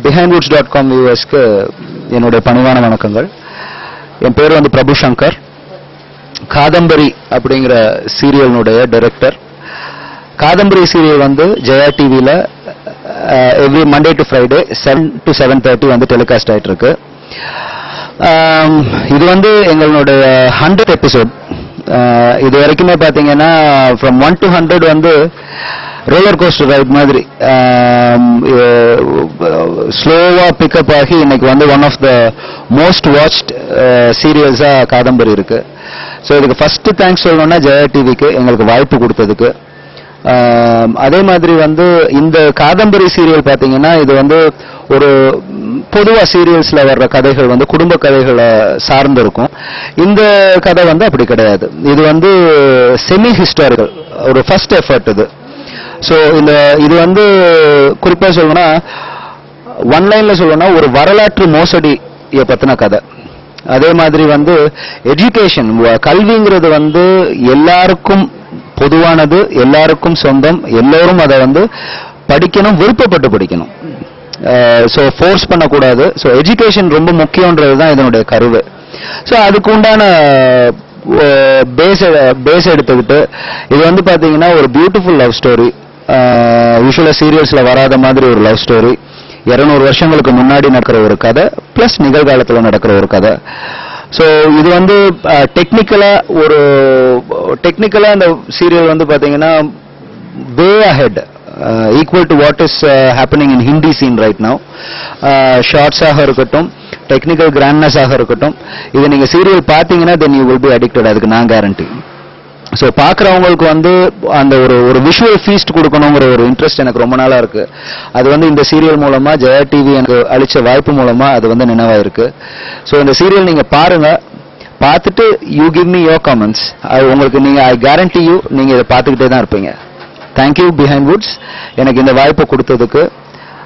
behindwoods.com viewers-க்கு என்னுடைய பணிவான வணக்கங்கள். என் பேர் வந்து பிரபு சங்கர். காதம்பரி அப்படிங்கிற சீரியலுடைய டைரக்டர். காதம்பரி சீரியல் வந்து ஜெயா டிவில every Monday to Friday 7 to 7:30 வந்து டெலிகாஸ்ட் ஆயிட்டு இருக்கு. இது வந்து எங்களுடைய 100th எபிசோட். இது வரைக்குமே பாத்தீங்கன்னா from 1 to 100 வந்து ரோலர் கோஸ்டர் ரைட் மாதிரி ஸ்லோவா பிக்கப் ஆகி இன்னைக்கு வந்து one of the most watched சீரியல்ஸா காதம்பரி இருக்கு. ஸோ இதுக்கு ஃபர்ஸ்ட் தேங்க்ஸ் சொல்லணும்னா ஜெயா டிவிக்கு எங்களுக்கு வாய்ப்பு கொடுத்ததுக்கு. அதே மாதிரி வந்து இந்த காதம்பரி சீரியல் பாத்தீங்கன்னா இது வந்து ஒரு பொதுவா சீரியல்ஸ்ல வர்ற கதைகள் வந்து குடும்ப கதைகளை சார்ந்து இருக்கும். இந்த கதை வந்து அப்படி கிடையாது. இது வந்து செமி ஹிஸ்டாரிக்கல் ஒரு ஃபர்ஸ்ட் எஃபர்ட் இது. ஸோ இது வந்து குறிப்பா சொல்லணும்னா ஒன் லைன்ல சொல்லணும்னா ஒரு வரலாற்று மோசடியை பத்தின கதை. அதே மாதிரி வந்து எஜுகேஷன், கல்விங்கிறது வந்து எல்லாருக்கும் பொதுவானது, எல்லாருக்கும் சொந்தம், எல்லோரும் அதை வந்து படிக்கணும், விருப்பப்பட்டு படிக்கணும். ஸோ ஃபோர்ஸ் பண்ணக்கூடாது. ஸோ எஜுகேஷன் ரொம்ப முக்கியன்றது தான் இதனுடைய கருவு. ஸோ அதுக்கு உண்டான பேஸ் எடுத்துக்கிட்டு இது வந்து பாத்தீங்கன்னா ஒரு பியூட்டிஃபுல் லவ் ஸ்டோரி. யூசுவலா சீரியல்ஸ்ல வராத மாதிரி ஒரு லவ் ஸ்டோரி. 200 வருஷங்களுக்கு முன்னாடி நடக்கிற ஒரு கதை பிளஸ் நிகழ்காலத்தில் நடக்கிற ஒரு கதை. ஸோ இது வந்து டெக்னிக்கலா இந்த சீரியல் வந்து பாத்தீங்கன்னா way ahead, equal to what is happening in Hindi scene right now. ஷார்ட்ஸாக இருக்கட்டும், டெக்னிக்கல் கிராண்ட்னஸாக இருக்கட்டும், இது நீங்க சீரியல் பாத்தீங்கன்னா then you will be addicted. அதுக்கு நான் கேரண்டி. ஸோ பார்க்குறவங்களுக்கு வந்து அந்த ஒரு விஷுவல் ஃபீஸ்ட் கொடுக்கணுங்கிற ஒரு இன்ட்ரெஸ்ட் எனக்கு ரொம்ப நாளா இருக்கு. அது வந்து இந்த சீரியல் மூலமா ஜெயா டிவி எனக்கு அளிச்ச வாய்ப்பு மூலமா அது வந்து நினைவாயிருக்கு. ஸோ இந்த சீரியல் நீங்க பாருங்க, பார்த்துட்டு you give me your comments. உங்களுக்கு நீங்க ஐ கேரண்டி யூ நீங்க இதை பார்த்துக்கிட்டே தான் இருப்பீங்க. தேங்க்யூ பிஹைண்ட் வுட்ஸ் எனக்கு இந்த வாய்ப்பை கொடுத்ததுக்கு.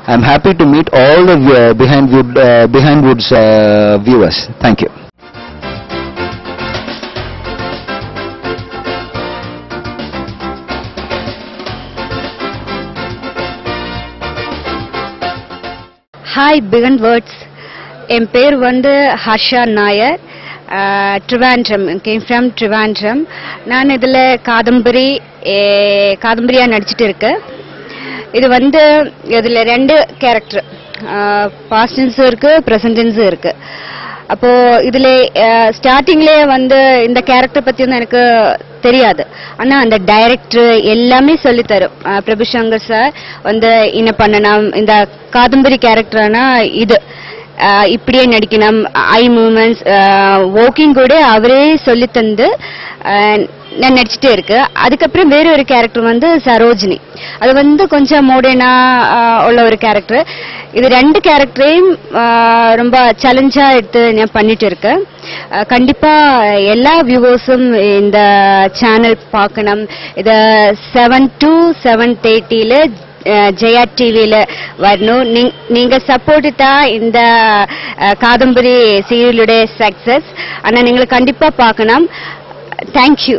I am happy to meet all the Behindwoods viewers. Thank you. Hi behind words. என் பேர் வந்து ஹர்ஷா நாயர். Trivandrum, came from Trivandrum. நான் இதில் காதம்பரியாக நடிச்சிட்டு இருக்கேன். இது வந்து இதில் 2 கேரக்டர், பாஸ்ட் டென்ஸும் இருக்கு, ப்ரெசன்ட் டென்ஸும் இருக்கு. அப்போ இதுல ஸ்டார்டிங்லேயே வந்து இந்த கேரக்டர் பத்தி வந்து எனக்கு தெரியாது. ஆனா அந்த டைரக்டர் எல்லாமே சொல்லி தரும். பிரபுசங்கர் சார் வந்து என்ன பண்ணணும், இந்த காதம்பரி கேரக்டர்னா இது இப்படியே நடிக்கணும், ஐ மூமெண்ட்ஸ், வாக்கிங் கூட அவரே சொல்லி தந்து நான் நடிச்சுட்டே இருக்கு. அதுக்கப்புறம் வேற ஒரு கேரக்டர் வந்து சரோஜினி. அது வந்து கொஞ்சம் மாடர்னா உள்ள ஒரு கேரக்டர். இது 2 கேரக்டரையும் ரொம்ப சேலஞ்சா எடுத்து நான் பண்ணிட்டு இருக்கேன். கண்டிப்பா எல்லா வியூவர்ஸும் இந்த சேனல் பார்க்கணும். இத 7 to 7:30 ஜெயா டிவியில வரணும். நீங்க சப்போர்ட் தான் இந்த காதம்பரி சீரியலுடைய சக்சஸ். ஆனா நீங்க கண்டிப்பா பார்க்கணும். தேங்க்யூ.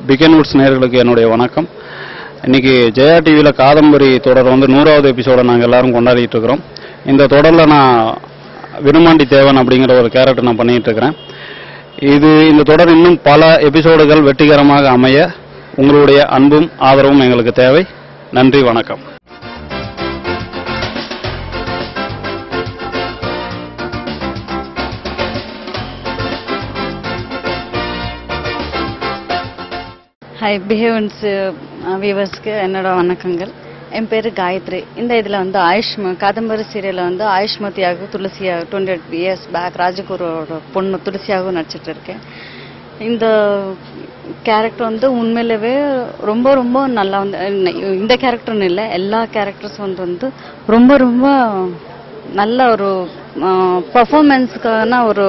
பிஹைண்ட் வுட்ஸ் நேயர்களுக்கு என்னுடைய வணக்கம். இன்னைக்கு ஜெயா டிவியில் காதம்பரி தொடர் வந்து 100வது எபிசோட நாங்கள் எல்லாரும் கொண்டாடிட்டு இருக்கிறோம். இந்த தொடரில் நான் விருமாண்டி தேவன் அப்படிங்கிற ஒரு கேரக்டர் நான் பண்ணிட்டு இருக்கிறேன். இந்த தொடர் இன்னும் பல எபிசோடுகள் வெற்றிகரமாக அமைய உங்களுடைய அன்பும் ஆதரவும் எங்களுக்கு தேவை. நன்றி, வணக்கம். ஹாய் பிஹேவன்ஸ் வியூவர்ஸ்க்கு என்னோட வணக்கங்கள். என் பேர் காயத்ரி. இந்த இதில் வந்து காதம்பரி சீரியலில் வந்து ஆயுஷ்மதியாகவும் துளசியாகவும் 28 years பேக் ராஜகுருவோட பொண்ணு துளசியாகவும் நடிச்சிட்டு இருக்கேன். இந்த கேரக்டர் வந்து உண்மையிலவே ரொம்ப ரொம்ப நல்லா வந்து, இந்த கேரக்டர்னு இல்லை எல்லா கேரக்டர்ஸ் வந்து ரொம்ப ரொம்ப நல்ல ஒரு பர்ஃபார்மன்ஸுக்கான ஒரு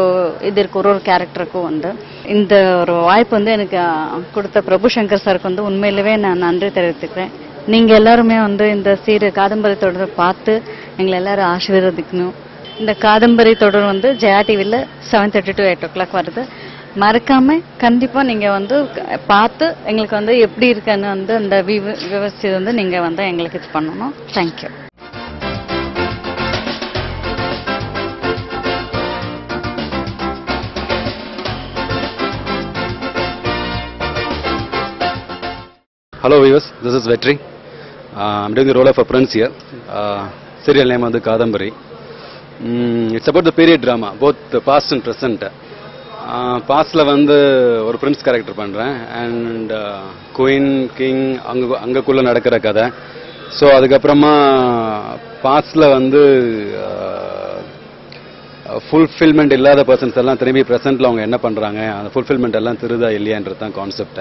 இது இருக்கு ஒரு கேரக்டருக்கும் வந்து. இந்த ஒரு வாய்ப்பு வந்து எனக்கு கொடுத்த பிரபு சங்கர் சாருக்கு வந்து உண்மையிலவே நான் நன்றி தெரிவித்துக்கிறேன். நீங்க எல்லாருமே வந்து இந்த காதம்பரி தொடரை பார்த்து எங்களை எல்லாரும் ஆசீர்வதிக்கணும். இந்த காதம்பரி தொடர் வந்து ஜெயா டிவியில் 7:30 to 8 o'clock வருது. மறக்காம கண்டிப்பா நீங்க வந்து பார்த்து எங்களுக்கு வந்து எப்படி இருக்குன்னு வந்து அந்த விவசாயத்தை வந்து நீங்க வந்து எங்களுக்கு இது பண்ணணும். Thank you. Hello viewers, this is Vetri. I'm doing the role of a prince here. Serial name is Kadambari. It's about the period drama, both the past and present. பாஸ்ட்ல வந்து ஒரு பிரின்ஸ் கேரக்டர் பண்ணுறேன் அண்ட் குயின் கிங் அங்கக்குள்ளே நடக்கிற கதை. So அதுக்கப்புறமா பாஸ்ட்ல வந்து fulfilment இல்லாத persons எல்லாம் திரும்பி ப்ரெசென்ட்டில் அவங்க என்ன பண்ணுறாங்க, அந்த ஃபுல்ஃபில்மெண்ட் எல்லாம் திருதா இல்லையான்றது தான் concept.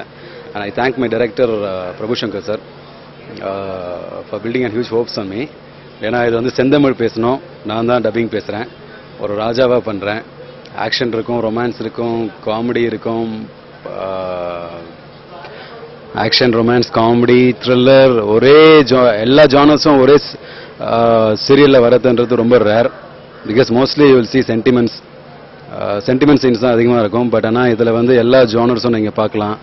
And I thank my director Prabhushankar sir for building and huge hopes on me. ஏன்னா இது வந்து செந்தமிழ் பேசணும், நான் தான் டப்பிங் பேசுகிறேன், ஒரு ராஜாவாக பண்ணுறேன். ஆக்ஷன் இருக்கும், ரொமான்ஸ் இருக்கும், காமெடி இருக்கும். ஆக்ஷன், ரொமான்ஸ், காமெடி, த்ரில்லர், ஒரே எல்லா ஜானர்ஸும் ஒரே சீரியலில் வரதுன்றது ரொம்ப rare. Because mostly you will see sentiments scenes தான் அதிகமாக இருக்கும். பட் ஆனால் இதில் வந்து எல்லா ஜானர்ஸும் நீங்கள் பார்க்கலாம்.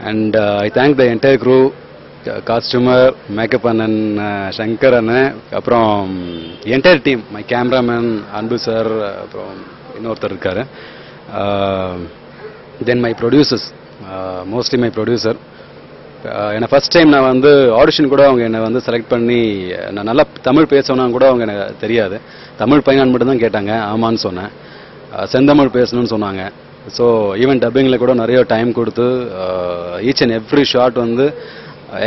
And I thank the entire crew, costumer, makeup அண்ணன் சங்கர் அண்ணன், அப்புறம் entire team, my cameraman Anbu sir, அப்புறம் இன்னொருத்தர் இருக்காரு. Then my producers, mostly my producer. என்னை ஃபஸ்ட் டைம் நான் வந்து ஆடிஷன் கூட அவங்க என்னை வந்து செலக்ட் பண்ணி, நான் நல்லா தமிழ் பேசணும்னா கூட அவங்க எனக்கு தெரியாது, தமிழ் பையனான்னு மட்டும் தான் கேட்டாங்க. ஆமான்னு சொன்னேன். செந்தமிழ் பேசணும்னு சொன்னாங்க. ஸோ ஈவன் டப்பிங்கில் கூட நிறைய டைம் கொடுத்து ஈச் அண்ட் எவ்ரி ஷாட் வந்து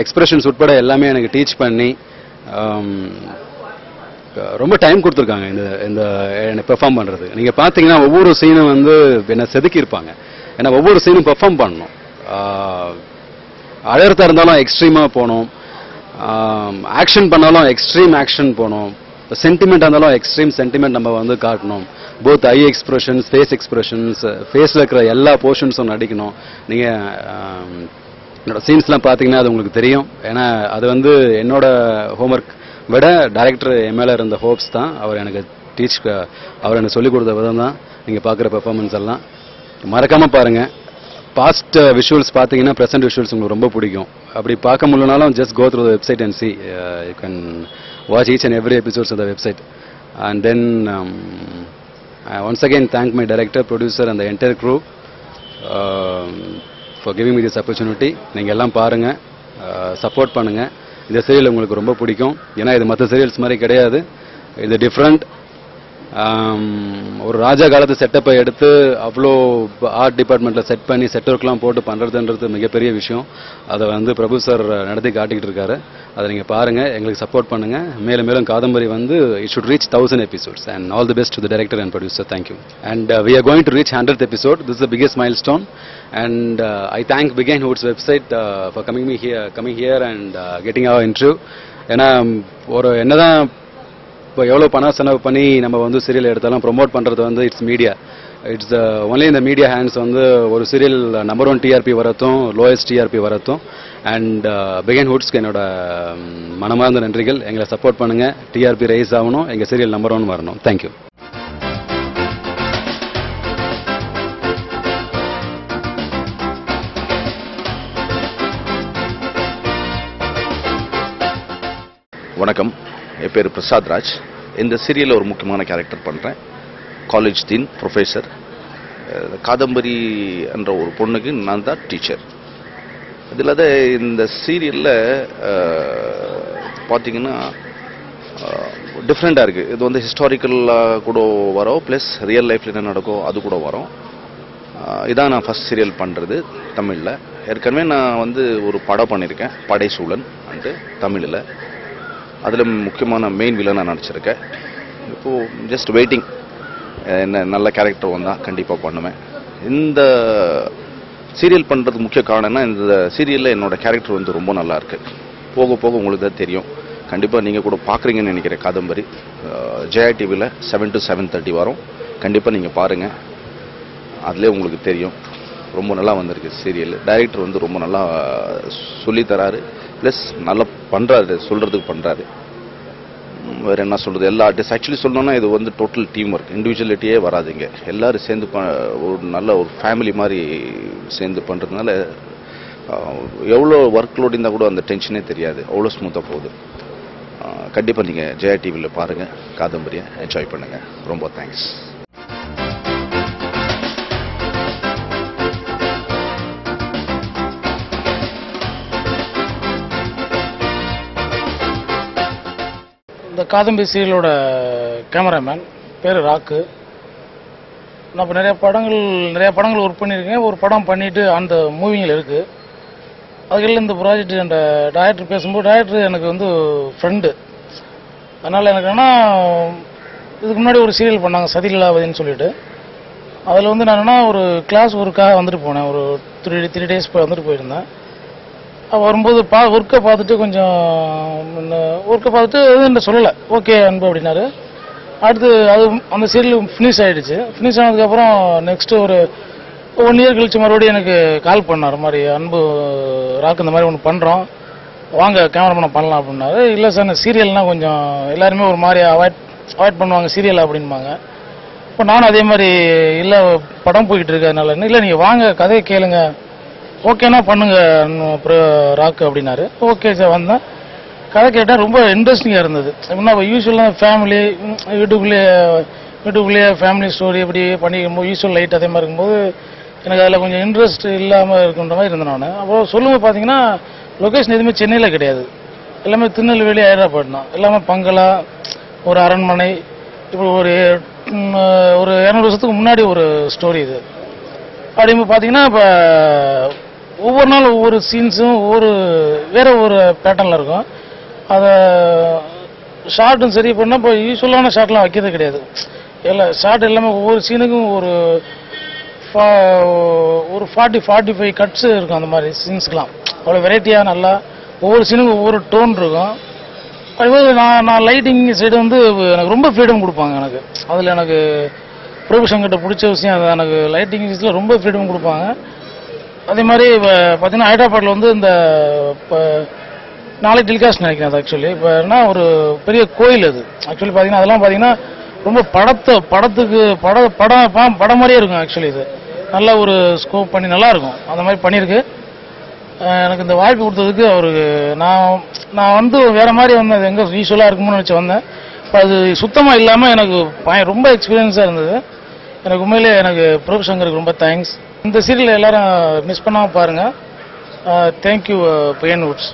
எக்ஸ்பிரஷன்ஸ் உட்பட எல்லாமே எனக்கு டீச் பண்ணி ரொம்ப டைம் கொடுத்துருக்காங்க இந்த என்னை பெர்ஃபார்ம் பண்ணுறது. நீங்கள் பார்த்தீங்கன்னா ஒவ்வொரு சீனும் வந்து என்னை செதுக்கியிருப்பாங்க. ஏன்னா ஒவ்வொரு சீனும் பெர்ஃபார்ம் பண்ணணும். அழகத்தாக இருந்தாலும் எக்ஸ்ட்ரீமாக போகணும், ஆக்ஷன் பண்ணாலும் எக்ஸ்ட்ரீம் ஆக்ஷன் போகணும், சென்டிமெண்ட்டாக இருந்தாலும் எக்ஸ்ட்ரீம் சென்டிமெண்ட் நம்ம வந்து காட்டணும். போத் ஐ எக்ஸ்பிரஷன்ஸ், ஃபேஸ் எக்ஸ்பிரஷன்ஸ், ஃபேஸில் இருக்கிற எல்லா போர்ஷன்ஸும் நடிக்கணும். நீங்கள் என்னோட சீன்ஸ்லாம் பார்த்தீங்கன்னா அது உங்களுக்கு தெரியும். ஏன்னா அது வந்து என்னோட ஹோம்ஒர்க் விட டைரக்டர் என் மேலே இருந்த ஹோப்ஸ் தான். அவர் எனக்கு அவர் எனக்கு சொல்லிக் கொடுத்த விதம் தான் நீங்கள் பார்க்குற பெர்ஃபார்மன்ஸ் எல்லாம். மறக்காமல் பாருங்கள். பாஸ்ட் விஷுவல்ஸ் பார்த்தீங்கன்னா ப்ரெசென்ட் விஷுவல்ஸ் உங்களுக்கு ரொம்ப பிடிக்கும். அப்படி பார்க்க முடியலனாலும் just go through the website and see. You can watch each and every episodes of the website. And then once again thank my director, producer and the entire crew for giving me this opportunity. நீங்கள் எல்லாம் பாருங்கள், support பண்ணுங்கள். இந்த serial உங்களுக்கு ரொம்ப பிடிக்கும். ஏன்னா இது மற்ற சீரியல்ஸ் மாதிரி கிடையாது, இது டிஃப்ரெண்ட். ஒரு ராஜா காலத்து செட்டப்பை எடுத்து அவ்வளோ ஆர்ட் டிபார்ட்மெண்ட்டில் செட் பண்ணி செட் ஒர்க்லாம் போட்டு பண்ணுறதுன்றது மிகப்பெரிய விஷயம். அதை வந்து பிரபு சார் நடத்தி காட்டிக்கிட்டு இருக்காரு. அதை நீங்கள் பாருங்கள், எங்களுக்கு சப்போர்ட் பண்ணுங்கள். மேலும் மேலும் காதம்பரி வந்து it should reach 1000 episodes and all the best to the director and producer. Thank you. And we are going to reach 100th episode. This is the biggest milestone. And I thank Big and Hoods website for coming here and getting our interview. ஏன்னா ஒரு என்னதான் இப்போ எவ்வளோ பணம் செலவு பண்ணி நம்ம வந்து சீரியல் எடுத்தாலும் ப்ரொமோட் பண்ணுறது வந்து இட்ஸ் மீடியா. இட்ஸ் ஒன்லி இந்த மீடியா ஹேண்ட்ஸ் வந்து ஒரு சீரியல் நம்பர் 1 TRP வரத்தும், லோயஸ்ட் TRP வரத்தும். அண்ட் பிக் அண்ட் ஹுட்ஸ்க்கு என்னோட மனமார்ந்த நன்றிகள். எங்களை சப்போர்ட் பண்ணுங்கள், TRP ரைஸ் ஆகணும், எங்கள் சீரியல் நம்பர் 1 வரணும். தேங்க்யூ. வணக்கம், என் பேர் பிரசாத் ராஜ். இந்த சீரியலில் ஒரு முக்கியமான கேரக்டர் பண்ணுறேன். College dean professor. காதம்பரி என்ற ஒரு பொண்ணுக்கு நான் தான் டீச்சர். அது இல்லாத இந்த சீரியலில் பார்த்தீங்கன்னா டிஃப்ரெண்ட்டாக இருக்குது. இது வந்து ஹிஸ்டாரிக்கலாக கூட வரும், ப்ளஸ் ரியல் லைஃப்பில் என்ன நடக்கும் அது கூட வரும். இதான் நான் ஃபஸ்ட் சீரியல் பண்ணுறது தமிழில். ஏற்கனவே நான் வந்து ஒரு படம் பண்ணியிருக்கேன், படை சூழன் அண்டு தமிழில். அதில் முக்கியமான மெயின் வில்லனாக நடிச்சிருக்கேன். இப்போது ஜஸ்ட் வெயிட்டிங், என்ன நல்ல கேரக்டர் வந்தால் கண்டிப்பாக பண்ணுவேன். இந்த சீரியல் பண்ணுறதுக்கு முக்கிய காரணம்னா இந்த சீரியலில் என்னோடய கேரக்டர் வந்து ரொம்ப நல்லாயிருக்கு. போக போக உங்களுக்கு தான் தெரியும். கண்டிப்பாக நீங்கள் கூட பார்க்குறீங்கன்னு நினைக்கிறேன். காதம்பரி ஜெயா டிவியில் 7 to 7:30 வரும். கண்டிப்பாக நீங்கள் பாருங்கள், அதிலே உங்களுக்கு தெரியும். ரொம்ப நல்லா வந்திருக்கு சீரியல். டைரக்டர் வந்து ரொம்ப நல்லா சொல்லித்தராரு, ப்ளஸ் நல்லா பண்ணுறாரு, சொல்கிறதுக்கு பண்ணுறாரு. வேறு என்ன சொல்கிறது, எல்லா ஆர்டிஸ்ட் ஆக்சுவலி சொல்லணும்னா இது வந்து டோட்டல் டீம் ஒர்க், இண்டிவிஜுவலிட்டியே வராதுங்க. எல்லோரும் சேர்ந்து ஒரு நல்ல ஒரு ஃபேமிலி மாதிரி சேர்ந்து பண்ணுறதுனால எவ்வளோ ஒர்க் லோட் இருந்தால் கூட அந்த டென்ஷனே தெரியாது, அவ்வளோ ஸ்மூத்தாக போகுது. கண்டிப்பாக நீங்கள் ஜெயா டிவியில் பாருங்கள், காதம்பரியை என்ஜாய் பண்ணுங்கள். ரொம்ப தேங்க்ஸ். இந்த காதம்பரி சீரியலோட கேமராமேன் பேர் ராக்கு. நான் இப்போ நிறைய படங்கள் ஒர்க் பண்ணியிருக்கேன். ஒரு படம் பண்ணிவிட்டு அந்த மூவிங்கில் இருக்குது. அதுக்கெல்லாம் இந்த ப்ராஜெக்ட் அந்த டைரக்டர் பேசும்போது, டைரக்டர் எனக்கு வந்து ஃப்ரெண்டு. அதனால் எனக்கு என்னன்னா, இதுக்கு முன்னாடி ஒரு சீரியல் பண்ணாங்க சதிலீலாவதின்னு சொல்லிட்டு. அதில் வந்து நான் என்னன்னா ஒரு கிளாஸ் ஒர்க்காக வந்துட்டு போனேன். ஒரு 3 days வந்துட்டு போயிருந்தேன். வரும்போது ஒர்க்கை பார்த்துட்டு கொஞ்சம் ஒர்க்கை பார்த்துட்டு என்ன சொல்லலை, ஓகே அன்பு அப்படின்னாரு. அடுத்து அது அந்த சீரியல் ஃபினிஷ் ஆகிடுச்சு. ஃபினிஷ் ஆனதுக்கப்புறம் நெக்ஸ்ட்டு ஒரு 1 year கழிச்சு மறுபடியும் எனக்கு கால் பண்ணார். மாதிரி அன்பு ராக்கு இந்த மாதிரி ஒன்று பண்ணுறோம், வாங்க கேமராமேனை பண்ணலாம் அப்படின்னாரு. இல்லை சார், இந்த சீரியல்னால் கொஞ்சம் எல்லாருமே ஒரு மாதிரி அவாய்ட் பண்ணுவாங்க சீரியல் அப்படின்பாங்க. இப்போ நானும் அதே மாதிரி இல்லை படம் போய்கிட்டு இருக்கனால இல்லை நீங்கள் வாங்க கதையை கேளுங்க, ஓகேண்ணா பண்ணுங்க ராக்கு அப்படின்னாரு. ஓகே சார் வந்தேன். கதை கேட்டால் ரொம்ப இன்ட்ரெஸ்டிங்காக இருந்தது. எப்படின்னா யூஸ்வலாக ஃபேமிலி வீட்டுக்குள்ளேயே ஃபேமிலி ஸ்டோரி எப்படி பண்ணிக்கும்போது யூஸ்வல் லைட் அதே மாதிரி இருக்கும்போது எனக்கு அதில் கொஞ்சம் இன்ட்ரெஸ்ட் இல்லாமல் இருக்குன்ற மாதிரி இருந்தேன் நான். அப்புறம் சொல்லும்போது பார்த்தீங்கன்னா லொக்கேஷன் எதுவுமே சென்னையில் கிடையாது, எல்லாமே திருநெல்வேலி ஹைதராபாத் தான். எல்லாமே பங்களா, ஒரு அரண்மனை, இப்போ ஒரு 200 வருஷத்துக்கு முன்னாடி ஒரு ஸ்டோரி இது. அப்படிங்கும்போது பார்த்தீங்கன்னா இப்போ ஒவ்வொரு நாள் ஒவ்வொரு சீன்ஸும் வேற ஒரு பேட்டர்னில் இருக்கும். அதை ஷார்ட்டும் சரி பண்ணால் இப்போ யூஸ்வலான ஷார்ட்லாம் வைக்கிறது கிடையாது. ஷார்ட் எல்லாமே ஒவ்வொரு சீனுக்கும் ஒரு 40-45 கட்ஸ் இருக்கும். அந்த மாதிரி சீன்ஸ்க்கெலாம் அவ்வளோ வெரைட்டியாக நல்லா ஒவ்வொரு சீனுக்கும் ஒவ்வொரு டோன் இருக்கும். அதுபோது நான் லைட்டிங் சைடு வந்து எனக்கு ரொம்ப ஃப்ரீடம் கொடுப்பாங்க. எனக்கு அதில் எனக்கு பிரபுசங்கர்கிட்ட பிடிச்ச விஷயம் அது, எனக்கு லைட்டிங் விஷயத்தில் ரொம்ப ஃப்ரீடம் கொடுப்பாங்க. அதே மாதிரி இப்போ பார்த்தீங்கன்னா ஹைதராபாத்தில் வந்து இந்த இப்போ நாளைக்கு டெலிகாஸ்ட் நினைக்கிறேன். அது ஆக்சுவலி இப்போ என்ன ஒரு பெரிய கோயில் அது. ஆக்சுவலி பார்த்தீங்கன்னா அதெல்லாம் பார்த்தீங்கன்னா ரொம்ப படம் மாதிரியே இருக்கும். ஆக்சுவலி இது நல்ல ஒரு ஸ்கோப் பண்ணி நல்லாயிருக்கும். அந்த மாதிரி பண்ணியிருக்கு. எனக்கு இந்த வாய்ப்பு கொடுத்ததுக்கு அவருக்கு நான் வந்து வேறு மாதிரி வந்தேன், அது எங்கே யூஸ்வலாக இருக்கும்னு நினச்சி வந்தேன். இப்போ அது சுத்தமாக இல்லாமல் எனக்கு ரொம்ப எக்ஸ்பீரியன்ஸாக இருந்தது. எனக்கு உண்மையிலே எனக்கு பிரபுசங்கருக்கு ரொம்ப தேங்க்ஸ். இந்த சீரியல் எல்லாரும் மிஸ் பண்ணாமல் பாருங்கள். Thank you PN Woods.